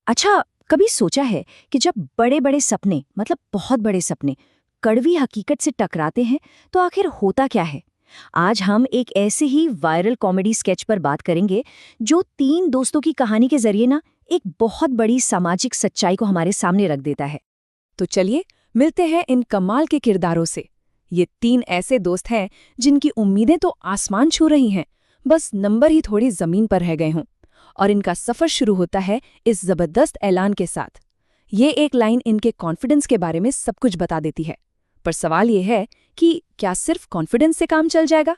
अच्छा, कभी सोचा है कि जब बड़े बड़े सपने मतलब बहुत बड़े सपने कड़वी हकीकत से टकराते हैं तो आखिर होता क्या है? आज हम एक ऐसे ही वायरल कॉमेडी स्केच पर बात करेंगे जो तीन दोस्तों की कहानी के जरिए ना एक बहुत बड़ी सामाजिक सच्चाई को हमारे सामने रख देता है। तो चलिए मिलते हैं इन कमाल के किरदारों से। ये तीन ऐसे दोस्त हैं जिनकी उम्मीदें तो आसमान छू रही हैं, बस नंबर ही थोड़ी जमीन पर रह गए हों। और इनका सफर शुरू होता है इस जबरदस्त ऐलान के साथ। ये एक लाइन इनके कॉन्फिडेंस के बारे में सब कुछ बता देती है। पर सवाल ये है कि क्या सिर्फ कॉन्फिडेंस से काम चल जाएगा?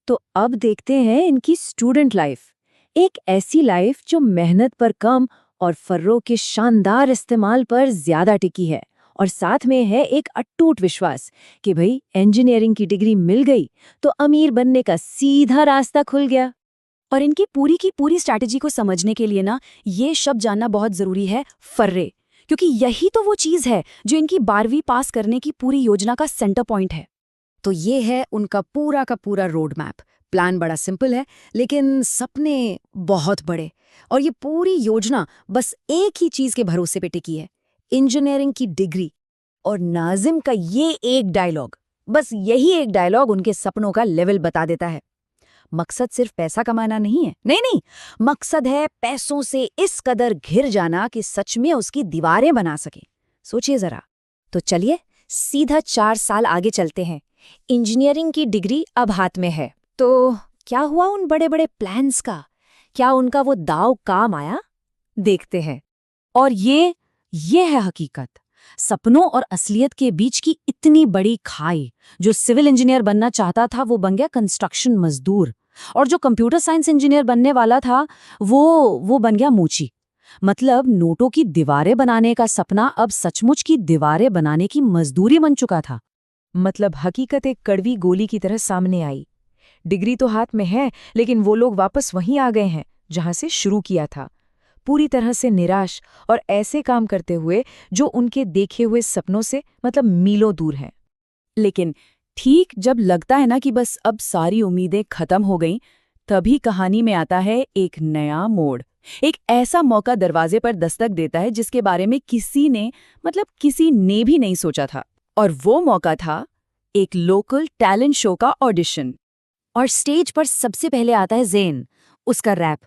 तो अब देखते हैं इनकी स्टूडेंट लाइफ, एक ऐसी लाइफ जो मेहनत पर कम और फर्रों के शानदार इस्तेमाल पर ज्यादा टिकी है। और साथ में है एक अटूट विश्वास कि भाई इंजीनियरिंग की डिग्री मिल गई तो अमीर बनने का सीधा रास्ता खुल गया। और इनकी पूरी की पूरी स्ट्रैटेजी को समझने के लिए ना ये शब्द जानना बहुत जरूरी है, फर्रे। क्योंकि यही तो वो चीज है जो इनकी 12वीं पास करने की पूरी योजना का सेंटर पॉइंट है। तो ये है उनका पूरा का पूरा रोड मैप। प्लान बड़ा सिंपल है, लेकिन सपने बहुत बड़े। और ये पूरी योजना बस एक ही चीज के भरोसे पे टिकी है, इंजीनियरिंग की डिग्री। और नाजिम का ये एक डायलॉग, बस यही एक डायलॉग उनके सपनों का लेवल बता देता है। मकसद सिर्फ पैसा कमाना नहीं है, नहीं नहीं, मकसद है पैसों से इस कदर घिर जाना कि सच में उसकी दीवारें बना सके। सोचिए जरा। तो चलिए सीधा 4 साल आगे चलते हैं। इंजीनियरिंग की डिग्री अब हाथ में है, तो क्या हुआ उन बड़े बड़े प्लान्स का? क्या उनका वो दाव काम आया? देखते हैं। और ये है हकीकत, सपनों और असलियत के बीच की इतनी बड़ी खाई। जो सिविल इंजीनियर बनना चाहता था वो बन गया कंस्ट्रक्शन मजदूर, और जो कंप्यूटर साइंस इंजीनियर बनने वाला था वो बन गया मूची। मतलब नोटों की दीवारें बनाने का सपना अब सचमुच की दीवारें बनाने की मजदूरी बन चुका था। मतलब हकीकत एक कड़वी गोली की तरह सामने आई। डिग्री तो हाथ में है, लेकिन वो लोग वापस वहीं आ गए हैं जहां से शुरू किया था, पूरी तरह से निराश और ऐसे काम करते हुए जो उनके देखे हुए सपनों से मतलब मीलों दूर हैं। लेकिन ठीक जब लगता है ना कि बस अब सारी उम्मीदें खत्म हो गईं, तभी कहानी में आता है एक नया मोड़। एक ऐसा मौका दरवाजे पर दस्तक देता है जिसके बारे में किसी ने भी नहीं सोचा था। और वो मौका था एक लोकल टैलेंट शो का ऑडिशन। और स्टेज पर सबसे पहले आता है ज़ेन। उसका रैप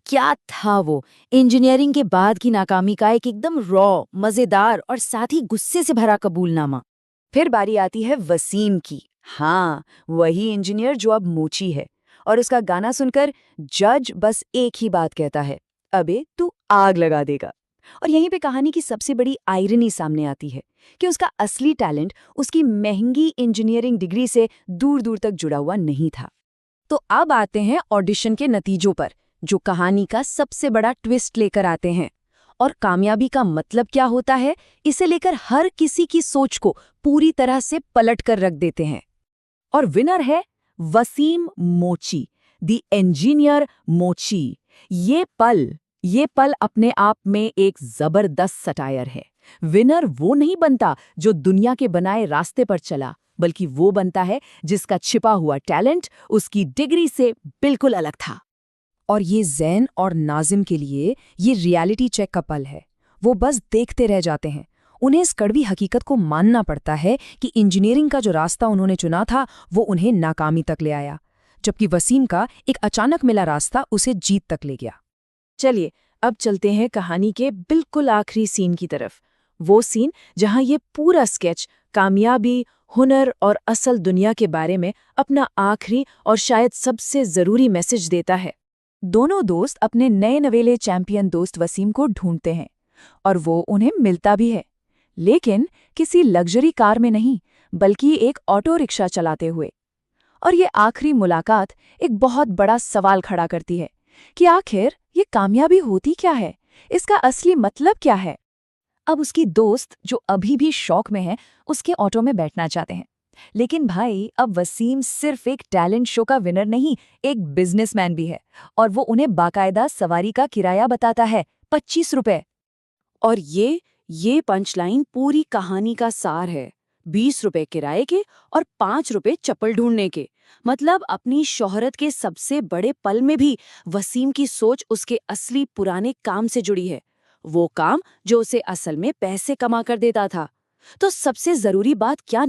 क्या था वो! इंजीनियरिंग के बाद की नाकामी का एक एकदम रॉ, मजेदार और साथ ही गुस्से से भरा कबूलनामा। फिर बारी आती है वसीम की। हाँ, वही इंजीनियर जो अब मूची है। और उसका गाना सुनकर जज बस एक ही बात कहता है, अबे तू आग लगा देगा। और यहीं पे कहानी की सबसे बड़ी आयरनी सामने आती है कि उसका असली टैलेंट उसकी महंगी इंजीनियरिंग डिग्री से दूर दूर तक जुड़ा हुआ नहीं था। तो अब आते हैं ऑडिशन के नतीजों पर, जो कहानी का सबसे बड़ा ट्विस्ट लेकर आते हैं। और कामयाबी का मतलब क्या होता है, इसे लेकर हर किसी की सोच को पूरी तरह से पलट कर रख देते हैं। और विनर है वसीम मोची, द इंजीनियर मोची। ये पल अपने आप में एक जबरदस्त सटायर है। विनर वो नहीं बनता जो दुनिया के बनाए रास्ते पर चला, बल्कि वो बनता है जिसका छिपा हुआ टैलेंट उसकी डिग्री से बिल्कुल अलग था। और ये ज़ैन और नाजिम के लिए ये रियलिटी चेक का पल है। वो बस देखते रह जाते हैं। उन्हें इस कड़वी हकीकत को मानना पड़ता है कि इंजीनियरिंग का जो रास्ता उन्होंने चुना था वो उन्हें नाकामी तक ले आया, जबकि वसीम का एक अचानक मिला रास्ता उसे जीत तक ले गया। चलिए अब चलते हैं कहानी के बिल्कुल आखिरी सीन की तरफ। वो सीन जहां ये पूरा स्केच कामयाबी, हुनर और असल दुनिया के बारे में अपना आखिरी और शायद सबसे जरूरी मैसेज देता है। दोनों दोस्त अपने नए नवेले चैंपियन दोस्त वसीम को ढूंढते हैं और वो उन्हें मिलता भी है, लेकिन किसी लग्जरी कार में नहीं, बल्कि एक ऑटो रिक्शा चलाते हुए। और ये आखिरी मुलाकात एक बहुत बड़ा सवाल खड़ा करती है कि आखिर ये कामयाबी होती क्या है, इसका असली मतलब क्या है। अब उसकी दोस्त जो अभी भी शौक में है उसके ऑटो में बैठना चाहते हैं, लेकिन भाई अब वसीम सिर्फ एक टैलेंट शो का विनर नहीं, एक बिजनेसमैन भी है। और वो उन्हें बाकायदा सवारी का किराया बताता है, 25 रुपए। और ये पंचलाइन पूरी कहानी का सार है। 20 रुपए किराए के और 5 रुपए चप्पल ढूंढने के। मतलब अपनी शोहरत के सबसे बड़े पल में भी वसीम की सोच उसके असली पुराने काम से जुड़ी है। वो काम जो उसे असल में पैसे कमा कर देता था। तो सबसे जरूरी बात क्या